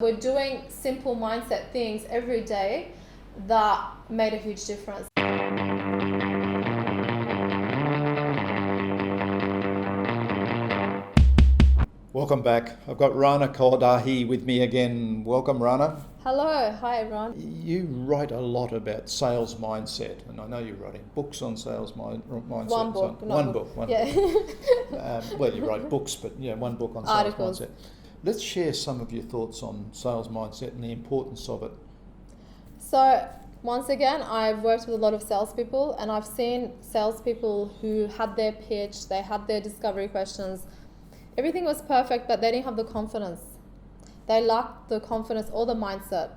We're doing simple mindset things every day that made a huge difference. Welcome back. I've got Rana Kordahi with me again. Welcome, Rana. Hello, hi everyone. You write a lot about sales mindset, and I know you're writing books on sales mindset. One book, One book. Well, you write books, but one book on sales Articles. mindset. Let's share some of your thoughts on sales mindset and the importance of it. So once again, I've worked with a lot of salespeople, and I've seen salespeople who had their pitch, they had their discovery questions. Everything was perfect, but they didn't have the confidence. They lacked the confidence or the mindset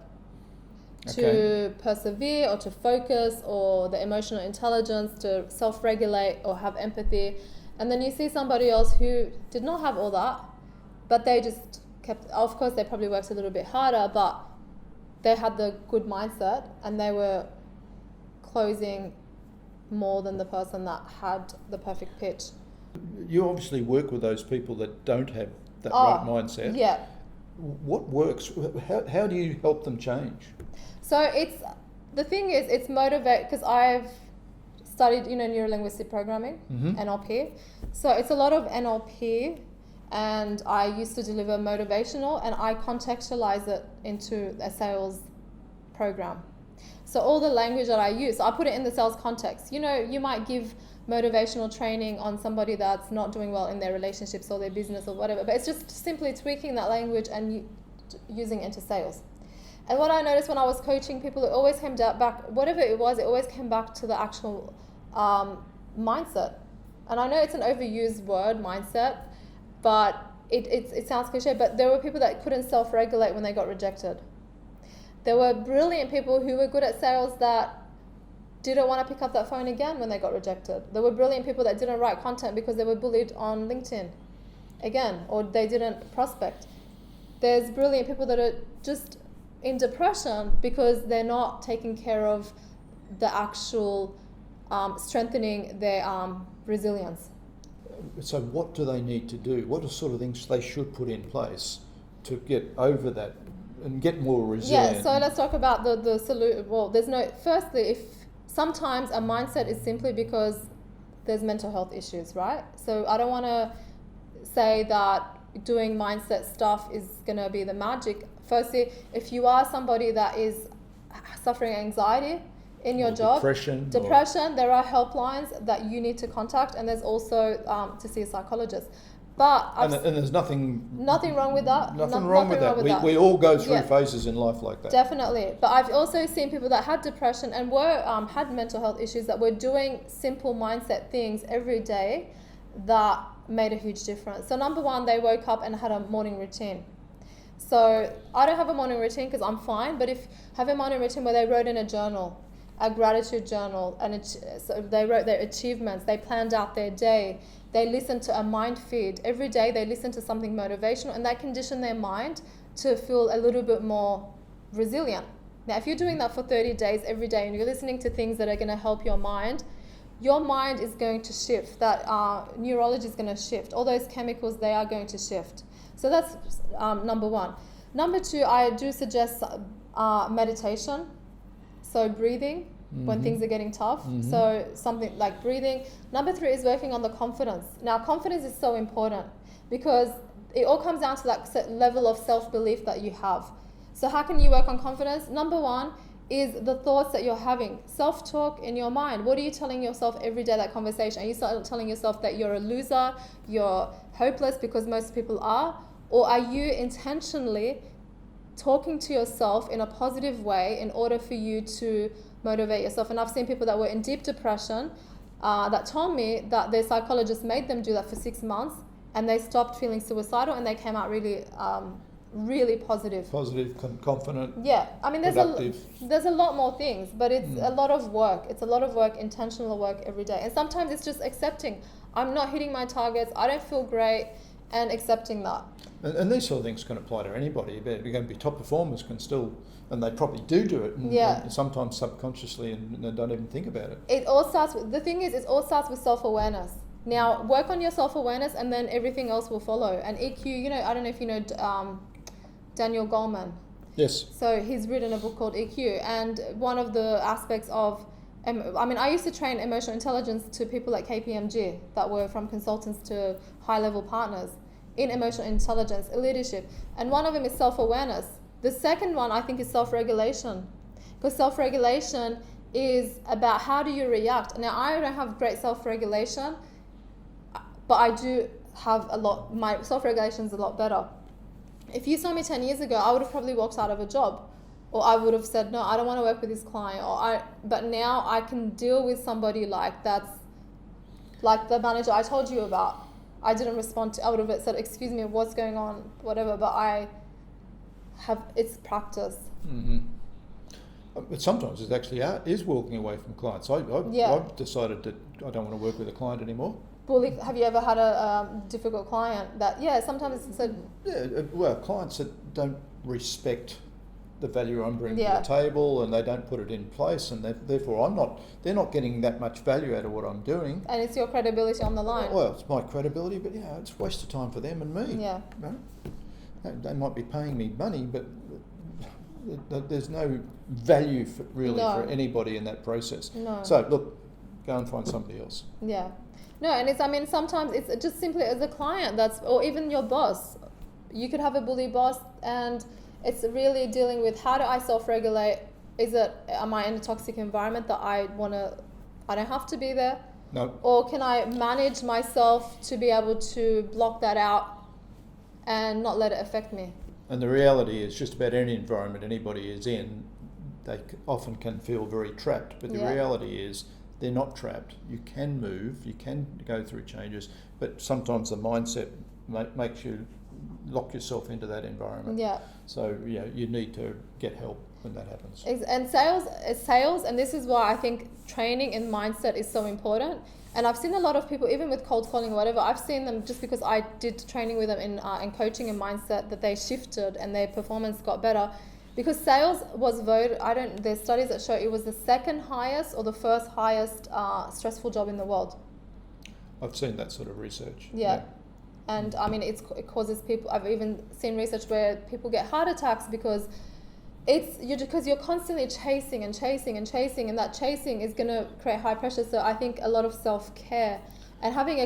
to persevere or to focus, or the emotional intelligence to self-regulate or have empathy. And then you see somebody else who did not have all that, but they just kept, of course they probably worked a little bit harder, but they had the good mindset and they were closing more than the person that had the perfect pitch. You obviously work with those people that don't have that right mindset. Yeah. What works? How do you help them change? So it's motivate, because I've studied neuro-linguistic programming, NLP. So it's a lot of NLP, and I used to deliver motivational, and I contextualize it into a sales program. So all the language that I use, I put it in the sales context. You might give motivational training on somebody that's not doing well in their relationships or their business or whatever, but it's just simply tweaking that language and using it into sales. And what I noticed when I was coaching people, it always came back, whatever it was, it always came back to the actual mindset. And I know it's an overused word, mindset, but it sounds cliche, but there were people that couldn't self-regulate when they got rejected. There were brilliant people who were good at sales that didn't want to pick up that phone again when they got rejected. There were brilliant people that didn't write content because they were bullied on LinkedIn again, or they didn't prospect. There's brilliant people that are just in depression because they're not taking care of the actual strengthening their resilience. So what do they need to do? What are sort of things they should put in place to get over that and get more resilient? Yeah, so let's talk about the solution. Well, firstly, if sometimes a mindset is simply because there's mental health issues, right? So I don't want to say that doing mindset stuff is going to be the magic. Firstly, if you are somebody that is suffering anxiety in your job, depression, there are helplines that you need to contact, and there's also to see a psychologist. But and there's nothing wrong with that. Nothing wrong with that. We all go through phases in life like that. Definitely. But I've also seen people that had depression and were had mental health issues that were doing simple mindset things every day that made a huge difference. So number one, they woke up and had a morning routine. So I don't have a morning routine because I'm fine, but if have a morning routine where they wrote in a journal, a gratitude journal, and so they wrote their achievements, they planned out their day, they listened to a mind feed. Every day they listen to something motivational, and that conditioned their mind to feel a little bit more resilient. Now, if you're doing that for 30 days every day and you're listening to things that are going to help your mind is going to shift. That neurology is going to shift. All those chemicals, they are going to shift. So that's number one. Number two, I do suggest meditation. So breathing when things are getting tough. So something like breathing. Number three is working on the confidence. Now, confidence is so important because it all comes down to that level of self-belief that you have. So how can you work on confidence? Number one is the thoughts that you're having. Self-talk in your mind. What are you telling yourself every day, that conversation? Are you telling yourself that you're a loser, you're hopeless, because most people are? Or are you intentionally talking to yourself in a positive way in order for you to motivate yourself? And I've seen people that were in deep depression that told me that their psychologist made them do that for 6 months, and they stopped feeling suicidal, and they came out really positive, confident. Yeah, I mean there's a lot more things, but it's a lot of work. It's a lot of work, intentional work every day. And sometimes it's just accepting I'm not hitting my targets, I don't feel great, and accepting that. And these sort of things can apply to anybody. They're going to be top performers can still, and they probably do it, and sometimes subconsciously, and they don't even think about it. It all starts with, the thing is, it all starts with self-awareness. Now, work on your self-awareness and then everything else will follow. And EQ, I don't know if you know Daniel Goleman. Yes. So he's written a book called EQ, and one of the aspects of, I used to train emotional intelligence to people at KPMG that were from consultants to high-level partners in emotional intelligence, leadership. And one of them is self-awareness. The second one, I think, is self-regulation. Because self-regulation is about how do you react. Now, I don't have great self-regulation, but I do have my self-regulation is a lot better. If you saw me 10 years ago, I would have probably walked out of a job, or I would have said, no, I don't want to work with this client, but now I can deal with somebody like the manager I told you about. I didn't respond I would have said, excuse me, what's going on, whatever, but it's practice. Mm-hmm. But sometimes it actually is walking away from clients. I've decided that I don't want to work with a client anymore. Have you ever had a difficult client that, sometimes it's a... Yeah, well, clients that don't respect the value I'm bringing to the table, and they don't put it in place, and therefore they're not getting that much value out of what I'm doing. And it's your credibility on the line. Well, it's my credibility, but it's a waste of time for them and me. Yeah. You know? They might be paying me money, but there's no value for anybody in that process. No. So look, go and find somebody else. Yeah. No, and sometimes it's just simply as a client or even your boss. You could have a bully boss, and it's really dealing with how do I self-regulate? Am I in a toxic environment that I don't have to be there? No. Or can I manage myself to be able to block that out and not let it affect me? And the reality is, just about any environment anybody is in, they often can feel very trapped. But the reality is, they're not trapped. You can move, you can go through changes, but sometimes the mindset makes you lock yourself into that environment. Yeah. So you need to get help when that happens. And sales, and this is why I think training in mindset is so important. And I've seen a lot of people, even with cold calling or whatever, I've seen them just because I did training with them in coaching and mindset, that they shifted and their performance got better. Because sales was voted, there's studies that show it was the second highest or the first highest stressful job in the world. I've seen that sort of research. Yeah. And it causes people, I've even seen research where people get heart attacks because you're constantly chasing and chasing and chasing, and that chasing is going to create high pressure. So I think a lot of self-care and having,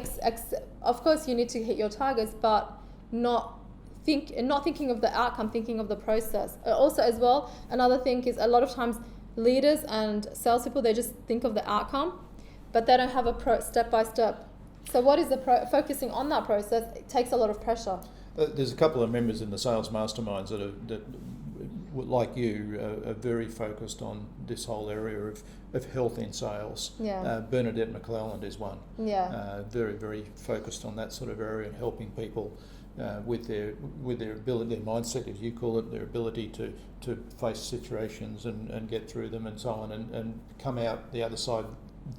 of course you need to hit your targets, but not thinking of the outcome, thinking of the process. Also as well, another thing is a lot of times leaders and salespeople, they just think of the outcome, but they don't have a step-by-step. So what is focusing on that process? It takes a lot of pressure. There's a couple of members in the sales masterminds that like you, are very focused on this whole area of health in sales. Yeah. Bernadette McClelland is one. Yeah. Very, very focused on that sort of area and helping people with their ability, their mindset, as you call it, their ability to face situations and get through them and so on, and come out the other side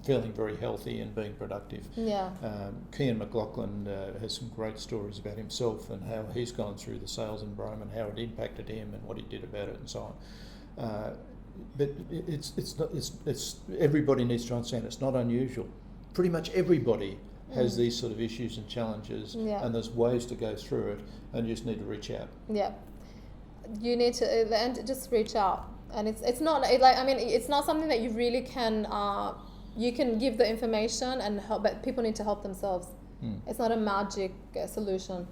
feeling very healthy and being productive. Yeah. Kian McLaughlin has some great stories about himself and how he's gone through the sales environment, how it impacted him and what he did about it and so on. But it's everybody needs to understand it's not unusual. Pretty much everybody has these sort of issues and challenges, and there's ways to go through it, and you just need to reach out. Yeah. You need to just reach out, and it's not it's not something that you really can. You can give the information and help, but people need to help themselves. It's not a magic solution.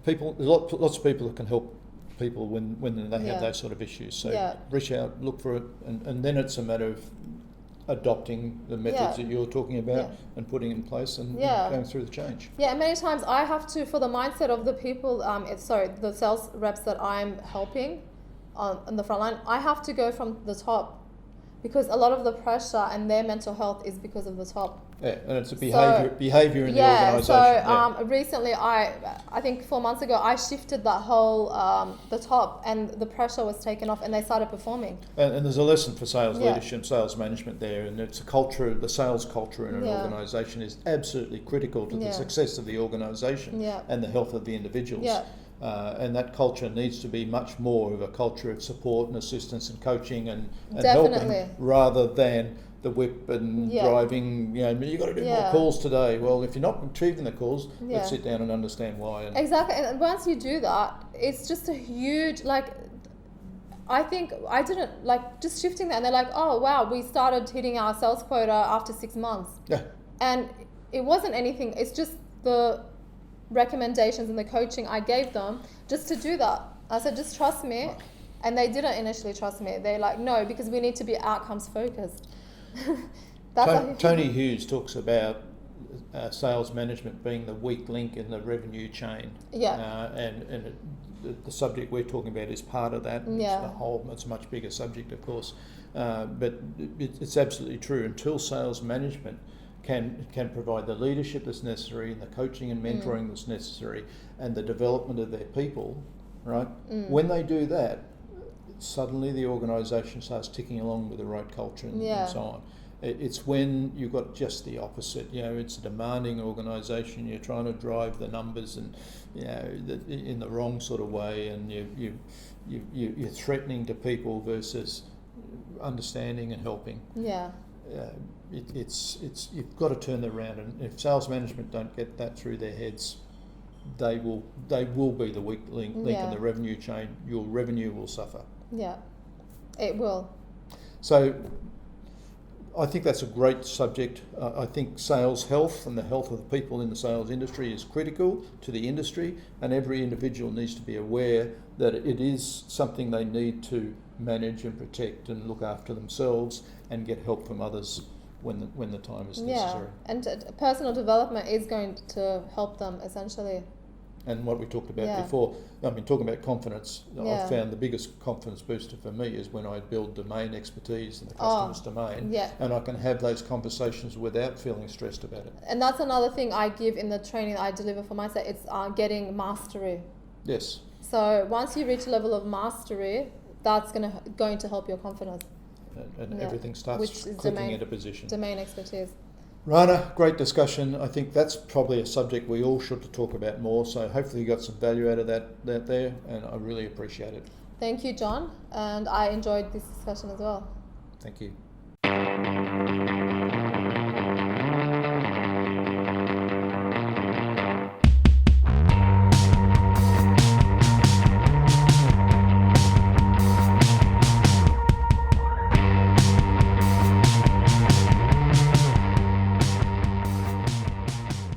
Lots of people that can help people when they have those sort of issues. So reach out, look for it, and then it's a matter of adopting the methods that you're talking about and putting in place and going through the change. Yeah, and many times I have to, for the mindset of the people, the sales reps that I'm helping on the front line, I have to go from the top, because a lot of the pressure and their mental health is because of the top. Yeah, and it's a behaviour in the organisation. So recently, I think 4 months ago, I shifted that whole, the top, and the pressure was taken off and they started performing. And there's a lesson for sales leadership, sales management there, and it's a culture, the sales culture in an organisation is absolutely critical to the success of the organisation and the health of the individuals. Yeah. And that culture needs to be much more of a culture of support and assistance and coaching and helping, rather than the whip and Yeah. driving, you've got to do more Yeah. calls today. Well, if you're not achieving the calls, Yeah. let's sit down and understand why. And Exactly, and once you do that, it's just a huge, like, I think I didn't, like, just shifting that, and they're like, oh wow, we started hitting our sales quota after 6 months. yeah, And it wasn't anything, it's just the recommendations and the coaching I gave them just to do that. I said, just trust me. Right. And they didn't initially trust me. They're like, no, because we need to be outcomes focused. Tony Hughes talks about sales management being the weak link in the revenue chain. Yeah. And the subject we're talking about is part of that. Yeah. It's a much bigger subject, of course. But it's absolutely true. Until sales management can provide the leadership that's necessary and the coaching and mentoring that's necessary and the development of their people, right? When they do that, suddenly the organisation starts ticking along with the right culture and so on. It's when you've got just the opposite. It's a demanding organisation. You're trying to drive the numbers and in the wrong sort of way, and you're threatening to people versus understanding and helping. Yeah. It's you've got to turn that around, and if sales management don't get that through their heads, they will be the weak link in the revenue chain. Your revenue will suffer. Yeah, it will. So I think that's a great subject. I think sales health and the health of the people in the sales industry is critical to the industry, and every individual needs to be aware that it is something they need to manage and protect and look after themselves and get help from others when the time is necessary. And personal development is going to help them essentially. And what we talked about before, talking about confidence, I found the biggest confidence booster for me is when I build domain expertise in the customer's domain, and I can have those conversations without feeling stressed about it. And that's another thing I give in the training I deliver for myself. It's getting mastery. Yes. So once you reach a level of mastery, that's going to help your confidence. And everything starts clicking into position. Domain expertise. Rana, great discussion. I think that's probably a subject we all should talk about more. So hopefully you got some value out of that there, and I really appreciate it. Thank you, John, and I enjoyed this discussion as well. Thank you.